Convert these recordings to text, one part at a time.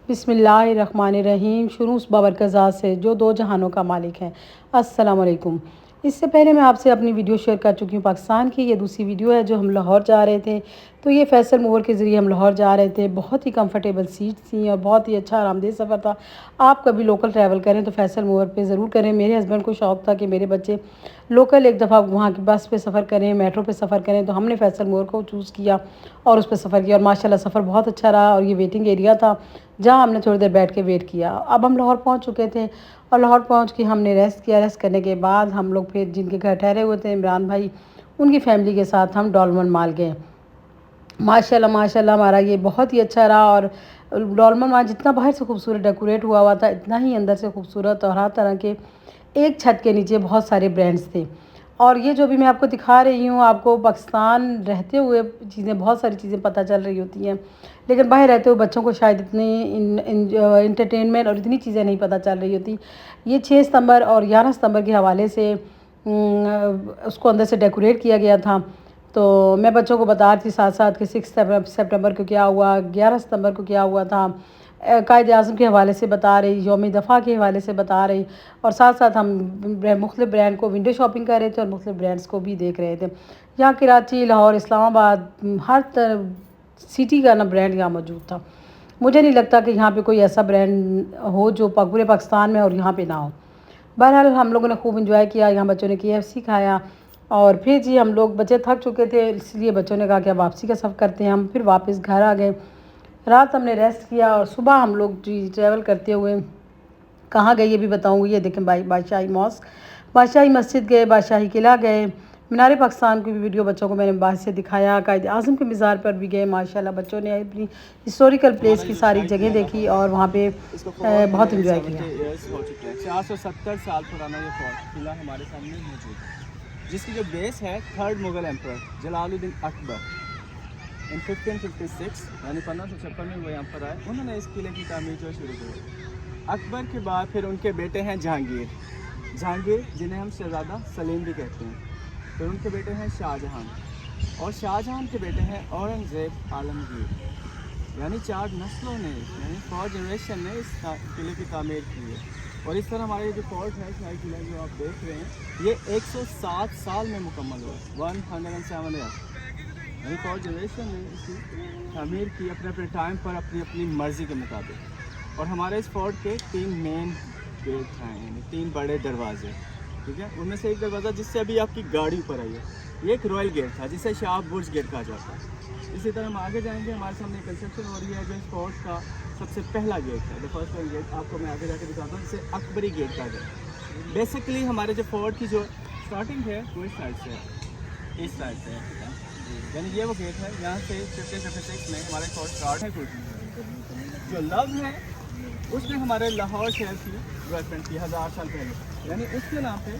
बिस्मिल्लाहिर्रहमानिर्रहीम। शुरू उस बाबरकज़ात से जो दो जहानों का मालिक है। अस्सलाम वालेकुम। इससे पहले मैं आपसे अपनी वीडियो शेयर कर चुकी हूँ पाकिस्तान की। ये दूसरी वीडियो है जो हम लाहौर जा रहे थे। तो ये फैसल मूवर के ज़रिए हम लाहौर जा रहे थे। बहुत ही कंफर्टेबल सीट थी और बहुत ही अच्छा आरामदेह सफ़र था। आप कभी लोकल ट्रैवल करें तो फैसल मूवर पे ज़रूर करें। मेरे हस्बैंड को शौक़ था कि मेरे बच्चे लोकल एक दफ़ा वहाँ की बस पे सफ़र करें, मेट्रो पे सफ़र करें, तो हमने फैसल मूवर को चूज़ किया और उस पर सफ़र किया और माशाल्लाह सफ़र बहुत अच्छा रहा। और ये वेटिंग एरिया था जहाँ हमने थोड़ी देर बैठ के वेट किया। अब हम लाहौर पहुँच चुके थे और लाहौर पहुँच के हमने रेस्ट किया। रेस्ट करने के बाद हम लोग फिर जिनके घर ठहरे हुए थे इमरान भाई, उनकी फैमिली के साथ हम डॉलमन माल गए। माशाल्लाह माशाल्लाह हमारा ये बहुत ही अच्छा रहा। और डॉलमन माल जितना बाहर से खूबसूरत डेकोरेट हुआ था इतना ही अंदर से खूबसूरत, और हर तरह के एक छत के नीचे बहुत सारे ब्रांड्स थे। और ये जो भी मैं आपको दिखा रही हूँ, आपको पाकिस्तान रहते हुए चीज़ें, बहुत सारी चीज़ें पता चल रही होती हैं, लेकिन बाहर रहते हुए बच्चों को शायद इतनी इंटरटेनमेंट और इतनी चीज़ें नहीं पता चल रही होती। ये 6 सितंबर और 11 सितंबर के हवाले से उसको अंदर से डेकोरेट किया गया था। तो मैं बच्चों को बता रही थी साथ साथ कि 6 सितंबर को क्या हुआ, 11 सितंबर को क्या हुआ था, कायद आज़म के हवाले से बता रही, यौम दफ़ा के हवाले से बता रही, और साथ साथ हम मुख्तलिफ़ ब्रांड को विंडो शॉपिंग कर रहे थे और मुख्तलिफ़ ब्रांड्स को भी देख रहे थे। यहाँ कराची, लाहौर, इस्लामाबाद, हर सिटी का ना ब्रांड यहाँ मौजूद था। मुझे नहीं लगता कि यहाँ पे कोई ऐसा ब्रांड हो जो पूरे पाकिस्तान में और यहाँ पे ना हो। बहरहाल हम लोगों ने खूब इंजॉय किया। यहाँ बच्चों ने KFC खाया और फिर जी हम लोग बच्चे थक चुके थे, इसलिए बच्चों ने कहा कि अब वापसी का सफ़र करते हैं। हम फिर वापस घर आ गए। रात हमने रेस्ट किया और सुबह हम लोग जी ट्रैवल करते हुए कहाँ गए ये भी बताऊँगी। ये देखें बादशाही मॉस्क, बादशाही मस्जिद गए, बादशाही किला गए, मीनार पाकिस्तान की भी वीडियो बच्चों को मैंने बाहर से दिखाया। कायद आज़म के मज़ार पर भी गए। माशाल्लाह बच्चों ने अपनी हिस्टोरिकल प्लेस की सारी जगह देखी और वहाँ पे बहुत इंजॉय किया। 470 साल पुराना ये फोर्ट किला हमारे सामने मौजूद है, जिसकी जो बेस है थर्ड मुग़ल एम्पर जलालुद्दीन अकबर इन 1556 यानी 1556 में वो यहाँ पर आए। उन्होंने इस किले की तामीर जो शुरू की। अकबर के बाद फिर उनके बेटे हैं जहांगीर जिन्हें हम शहज़ादा सलीम भी कहते हैं। फिर उनके बेटे हैं शाहजहां और शाहजहां के बेटे हैं औरंगज़ेब आलमगीर। यानी 4 नस्लों ने, यानी 4 जनरेशन ने इस किले की तामीर की है। और इस तरह हमारे जो फोर्ट है शाही किला जो आप देख रहे हैं, ये 107 साल में मुकम्मल हुआ, 107 ईयर। यानी 4 जनरेशन ने इसकी तामीर की अपने अपने टाइम पर, अपनी अपनी मर्ज़ी के मुताबिक। और हमारे इस फोर्ट के 3 मेन गेट हैं, यानी 3 बड़े दरवाजे, ठीक है। उनमें से एक दरवाज़ा जिससे अभी आपकी गाड़ी ऊपर आई है, ये एक रॉयल गेट था जिसे शाह बुर्ज गेट कहा जाता है। इसी तरह हम आगे जाएंगे, हमारे सामने कंस्ट्रक्शन हो रही है जो इस फोर्ट का सबसे पहला गेट है। द फर्स्ट वन गेट आपको मैं आगे जाके दिखाता हूँ, जिसे अकबरी गेट कहा जाता है। बेसिकली हमारे जो फोर्ट की जो स्टार्टिंग है वो इस साइड से है, इस साइड से है, ठीक है। यानी ये वो गेट है, यहाँ से 1556 में हमारे फोर्ट स्टार्ट है। कुछ जो लव है उसने हमारे लाहौर शहर की डेवलपमेंट की 1000 साल पहले। यानी उसके नाम पे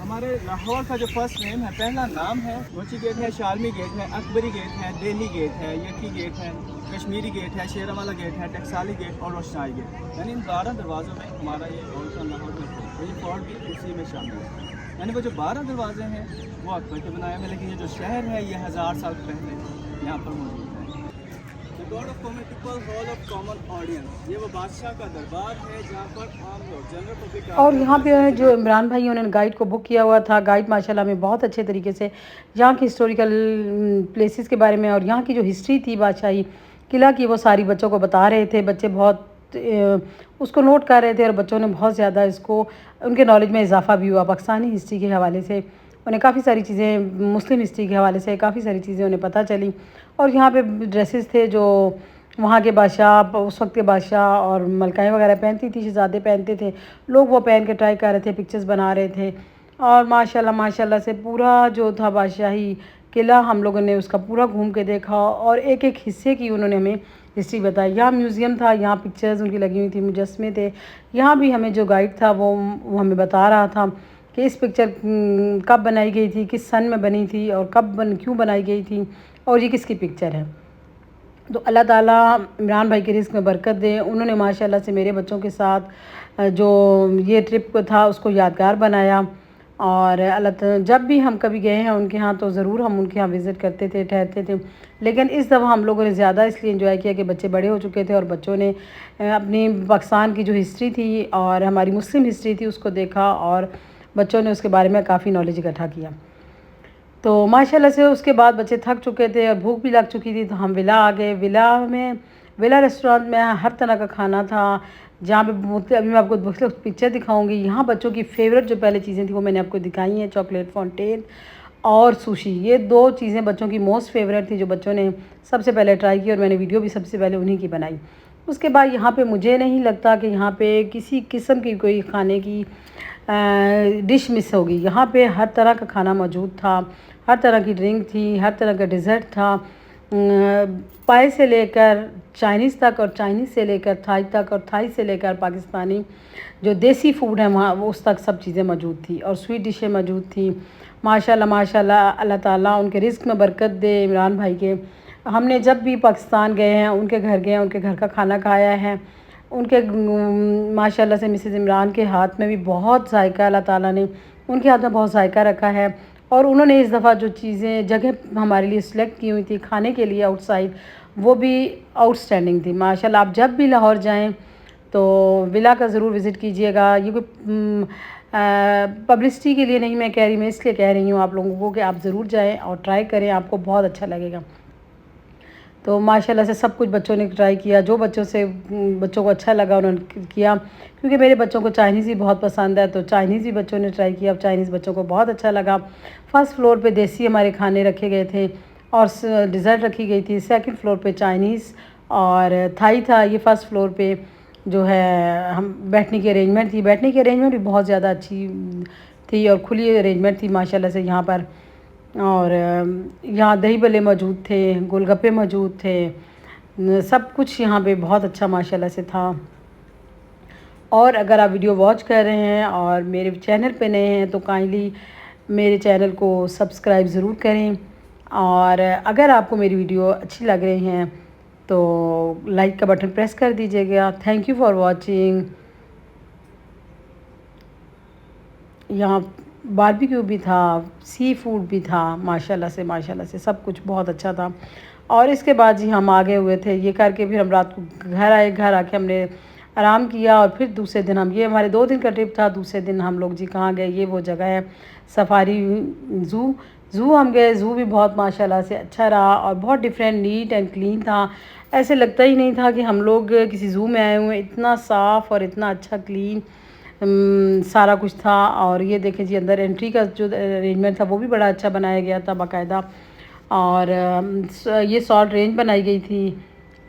हमारे लाहौर का जो फर्स्ट नेम है, पहला नाम है, मोची गेट है, शालमी गेट है, अकबरी गेट है, दिल्ली गेट है, यकी गेट है, कश्मीरी गेट है, शेरावाला गेट है, टकसाली गेट और रोशनाई गेट। यानी इन 12 दरवाज़ों में हमारा ये और लाहौर में ये फोर्ट भी उसी में शामिल है। यानी वो जो 12 दरवाजे हैं वो अकबर के बनाए हुए, लेकिन ये जो शहर है ये 1000 साल पहले यहाँ पर मौजूद है। God of common people, hall of common audience, ये वो बादशाह का दरबार है जहाँ पर आम लोग, जनरल पब्लिक। और यहाँ पे जो इमरान भाई उन्होंने गाइड को बुक किया हुआ था, गाइड माशाल्लाह में बहुत अच्छे तरीके से यहाँ की हिस्टोरिकल प्लेसेस के बारे में और यहाँ की जो हिस्ट्री थी बादशाही किला की, वो सारी बच्चों को बता रहे थे। बच्चे बहुत उसको नोट कर रहे थे और बच्चों ने बहुत ज़्यादा इसको, उनके नॉलेज में इजाफा भी हुआ। पाकिस्तानी हिस्ट्री के हवाले से उन्हें काफ़ी सारी चीज़ें, मुस्लिम हिस्ट्री के हवाले से काफ़ी सारी चीज़ें उन्हें पता चली। और यहाँ पे ड्रेसेस थे जो वहाँ के बादशाह, उस वक्त के बादशाह और मलकाएँ वगैरह पहनती थी, शहज़ादे पहनते थे, लोग वो पहन के ट्राई कर रहे थे, पिक्चर्स बना रहे थे। और माशाल्लाह माशाल्लाह से पूरा जो था बादशाही किला हम लोगों ने उसका पूरा घूम के देखा और एक एक हिस्से की उन्होंने हमें हिस्ट्री बताई। यहाँ म्यूज़ियम था, यहाँ पिक्चर्स उनकी लगी हुई थी, मुजस्मे थे। यहाँ भी हमें जो गाइड था वो हमें बता रहा था कि इस पिक्चर कब बनाई गई थी, किस सन में बनी थी और क्यों बनाई गई थी और ये किसकी पिक्चर है। तो अल्लाह ताला इमरान भाई के रिस्क में बरकत दे। उन्होंने माशाल्लाह से मेरे बच्चों के साथ जो ये ट्रिप था उसको यादगार बनाया और जब भी हम कभी गए हैं उनके यहाँ तो ज़रूर हम उनके यहाँ विज़िट करते थे, ठहरते थे। लेकिन इस दफ़ा हम लोगों ने ज़्यादा इसलिए एंजॉय किया कि बच्चे बड़े हो चुके थे और बच्चों ने अपनी पाकिस्तान की जो हिस्ट्री थी और हमारी मुस्लिम हिस्ट्री थी उसको देखा और बच्चों ने उसके बारे में काफ़ी नॉलेज इकट्ठा किया। तो माशाल्लाह से उसके बाद बच्चे थक चुके थे और भूख भी लग चुकी थी, तो हम विला आ गए। विला रेस्टोरेंट में हर तरह का खाना था, जहाँ पे अभी मैं आपको पिक्चर दिखाऊंगी। यहाँ बच्चों की फेवरेट जो पहले चीज़ें थी वो मैंने आपको दिखाई हैं, चॉकलेट फाउंटेन और सुशी। ये 2 चीज़ें बच्चों की मोस्ट फेवरेट थी जो बच्चों ने सबसे पहले ट्राई की और मैंने वीडियो भी सबसे पहले उन्हीं की बनाई। उसके बाद यहाँ पे मुझे नहीं लगता कि यहाँ पे किसी किस्म की कोई खाने की डिश मिस होगी। यहाँ पे हर तरह का खाना मौजूद था, हर तरह की ड्रिंक थी, हर तरह का डिज़र्ट था, पाए से लेकर चाइनीज़ तक और चाइनीज़ से लेकर थाई तक और थाई से लेकर पाकिस्तानी जो देसी फूड है वहाँ उस तक सब चीज़ें मौजूद थी और स्वीट डिशें मौजूद थी। माशाल्लाह माशाल्लाह, अल्लाह ताला उनके रिज़्क़ में बरकत दे इमरान भाई के। हमने जब भी पाकिस्तान गए हैं उनके घर गए हैं, उनके घर का खाना खाया है। उनके माशाल्लाह से मिसेज़ इमरान के हाथ में भी बहुत जायका, अल्लाह ताला ने उनके हाथ में बहुत जायका रखा है। और उन्होंने इस दफ़ा जो चीज़ें जगह हमारे लिए सिलेक्ट की हुई थी खाने के लिए आउटसाइड, वो भी आउटस्टैंडिंग थी माशाल्लाह। आप जब भी लाहौर जाएं तो विला का ज़रूर विज़िट कीजिएगा। ये कोई पब्लिसिटी के लिए नहीं मैं कह रही, मैं इसलिए कह रही हूँ आप लोगों को कि आप ज़रूर जाएं और ट्राई करें, आपको बहुत अच्छा लगेगा। तो माशाल्लाह से सब कुछ बच्चों ने ट्राई किया, जो बच्चों को अच्छा लगा उन्होंने किया। क्योंकि मेरे बच्चों को चाइनीज़ भी बहुत पसंद है तो चाइनीज़ भी बच्चों ने ट्राई किया। अब चाइनीज़ बच्चों को बहुत अच्छा लगा। फर्स्ट फ्लोर पे देसी हमारे खाने रखे गए थे और डिज़र्ट रखी गई थी। सेकंड फ्लोर पे चाइनीज़ और थाई था। ये फर्स्ट फ्लोर पे जो है हम बैठने की अरेंजमेंट थी, बैठने की अरेंजमेंट भी बहुत ज़्यादा अच्छी थी और खुली अरेंजमेंट थी माशाल्लाह से यहाँ पर। और यहाँ दही भल्ले मौजूद थे, गोलगप्पे मौजूद थे, सब कुछ यहाँ पे बहुत अच्छा माशाल्लाह से था। और अगर आप वीडियो वॉच कर रहे हैं और मेरे चैनल पे नए हैं तो काइंडली मेरे चैनल को सब्सक्राइब ज़रूर करें। और अगर आपको मेरी वीडियो अच्छी लग रही हैं तो लाइक का बटन प्रेस कर दीजिएगा। Thank you for watching. यहाँ बारबेक्यू भी था, सी फूड भी था, माशाल्लाह से सब कुछ बहुत अच्छा था। और इसके बाद जी हम आगे हुए थे, ये करके फिर हम रात को घर आए। घर आके हमने आराम किया और फिर दूसरे दिन ये हमारे 2 दिन का ट्रिप था। दूसरे दिन हम लोग जी कहाँ गए, ये वो जगह है सफारी ज़ू हम गए। ज़ू भी बहुत माशाल्लाह से अच्छा रहा और बहुत डिफरेंट, नीट एंड क्लीन था। ऐसे लगता ही नहीं था कि हम लोग किसी ज़ू में आए हुए। इतना साफ़ और इतना अच्छा क्लीन सारा कुछ था। और ये देखें जी अंदर एंट्री का जो अरेंजमेंट था वो भी बड़ा अच्छा बनाया गया था बाकायदा। और ये सॉल्ट रेंज बनाई गई थी।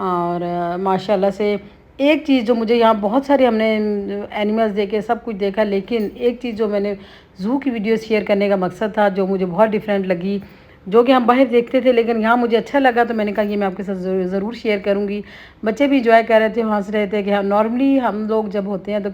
और माशाल्लाह से एक चीज़ जो मुझे यहाँ बहुत सारे हमने एनिमल्स देखे, सब कुछ देखा, लेकिन एक चीज़ जो मैंने ज़ू की वीडियो शेयर करने का मकसद था जो मुझे बहुत डिफरेंट लगी, जो कि हम बाहर देखते थे लेकिन यहाँ मुझे अच्छा लगा, तो मैंने कहा ये मैं आपके साथ ज़रूर शेयर करूँगी। बच्चे भी इंजॉय कर रहे थे, हंस रहे थे कि नॉर्मली हम लोग जब होते हैं तो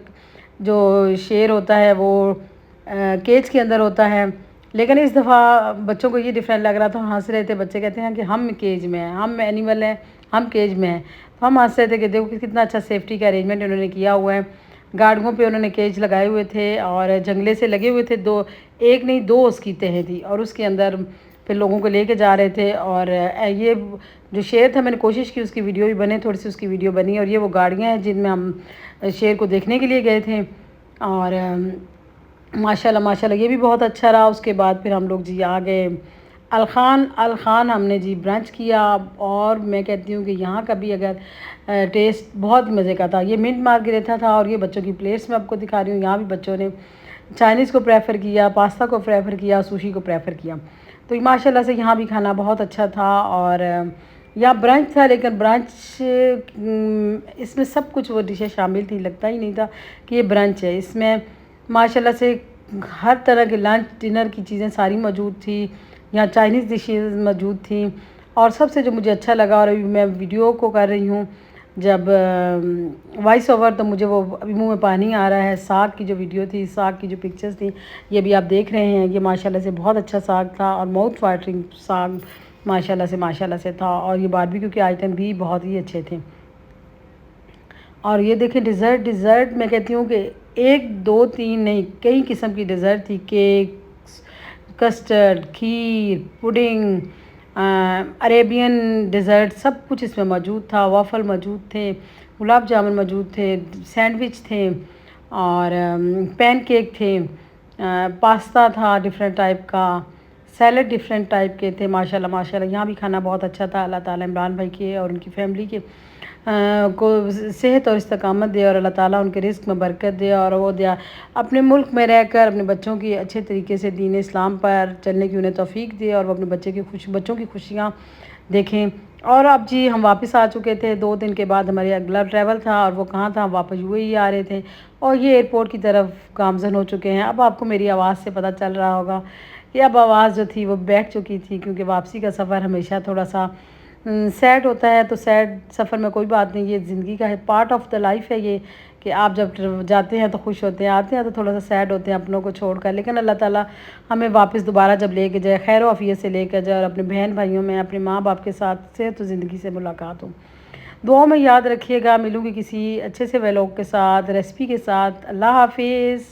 जो शेर होता है वो केज के अंदर होता है, लेकिन इस दफ़ा बच्चों को ये डिफरेंट लग रहा था, हंस रहे थे। बच्चे कहते हैं कि हम केज में हैं, हम एनिमल हैं, हम केज में हैं। तो हम हंस रहे थे कि देखो कितना अच्छा सेफ्टी का अरेंजमेंट उन्होंने किया हुआ है। गाड़ियों पे उन्होंने केज लगाए हुए थे और जंगले से लगे हुए थे, एक नहीं दो उसकी तहें थी और उसके अंदर फिर लोगों को लेके जा रहे थे। और ये जो शेर था मैंने कोशिश की उसकी वीडियो भी बने, थोड़ी सी उसकी वीडियो बनी। और ये वो गाड़ियाँ हैं जिनमें हम शेर को देखने के लिए गए थे। और माशाल्लाह ये भी बहुत अच्छा रहा। उसके बाद फिर हम लोग जी आ गए अलखान हमने जी ब्रंच किया। और मैं कहती हूँ कि यहाँ का भी अगर टेस्ट बहुत मज़े का था। ये मिंट मार्गरेटा था और ये बच्चों की प्लेट्स में आपको दिखा रही हूँ। यहाँ भी बच्चों ने चाइनीज़ को प्रेफर किया, पास्ता को प्रेफर किया, सुशी को प्रेफर किया। तो माशाल्लाह से यहाँ भी खाना बहुत अच्छा था। और यहाँ ब्रंच था, लेकिन ब्रंच इसमें सब कुछ वो डिशें शामिल थी, लगता ही नहीं था कि ये ब्रंच है। इसमें माशाल्लाह से हर तरह के लंच डिनर की चीज़ें सारी मौजूद थी। यहाँ चाइनीज़ डिशेस मौजूद थी। और सबसे जो मुझे अच्छा लगा, और अभी मैं वीडियो को कर रही हूँ जब वॉइस ओवर, तो मुझे वो अभी मुँह में पानी आ रहा है। साग की जो वीडियो थी, साग की जो पिक्चर्स थी, ये भी आप देख रहे हैं। ये माशाल्लाह से बहुत अच्छा साग था और माउथ वाटरिंग साग माशाल्लाह से था। और ये बारबेक्यू के आइटम भी बहुत ही अच्छे थे। और ये देखें डिज़र्ट मैं कहती हूँ कि 1 2 3 नहीं, कई किस्म की डिज़र्ट थी। केक, कस्टर्ड, खीर, पुडिंग, अरेबियन डिज़र्ट सब कुछ इसमें मौजूद था। वाफ़ल मौजूद थे, गुलाब जामुन मौजूद थे, सैंडविच थे और पैनकेक थे, पास्ता था डिफरेंट टाइप का, सैलड डिफरेंट टाइप के थे। माशाल्लाह माशाल्लाह यहाँ भी खाना बहुत अच्छा था। अल्लाह ताला इमरान भाई के और उनकी फ़ैमिली के को सेहत और इस्तकामत दे और अल्लाह ताला उनके रिज़्क़ में बरकत दे और वो दे अपने मुल्क में रहकर अपने बच्चों की अच्छे तरीके से दीन इस्लाम पर चलने की उन्हें तौफ़ीक दे और वो अपने बच्चों की खुशियाँ देखें। और अब जी हम वापस आ चुके थे। 2 दिन के बाद हमारे अगला ट्रैवल था और वो कहाँ था, हम वापस यूएई आ रहे थे और ये एयरपोर्ट की तरफ गामज़न हो चुके हैं। अब आपको मेरी आवाज़ से पता चल रहा होगा कि अब आवाज़ जो थी वो बैठ चुकी थी, क्योंकि वापसी का सफ़र हमेशा थोड़ा सा सैड होता है। तो सैड सफ़र में कोई बात नहीं, ये ज़िंदगी का है, पार्ट ऑफ द लाइफ है ये, कि आप जब जाते हैं तो खुश होते हैं, आते हैं तो थोड़ा सा सैड होते हैं अपनों को छोड़कर। लेकिन अल्लाह ताला हमें वापस दोबारा जब लेके जाए, खैर आफियत से लेकर जाए और अपने बहन भाइयों में, अपने माँ बाप के साथ से तो ज़िंदगी से मुलाकात हो। दुआ में याद रखिएगा। मिलूँगी किसी अच्छे से व्लॉग के साथ, रेसिपी के साथ। अल्लाह हाफिज़।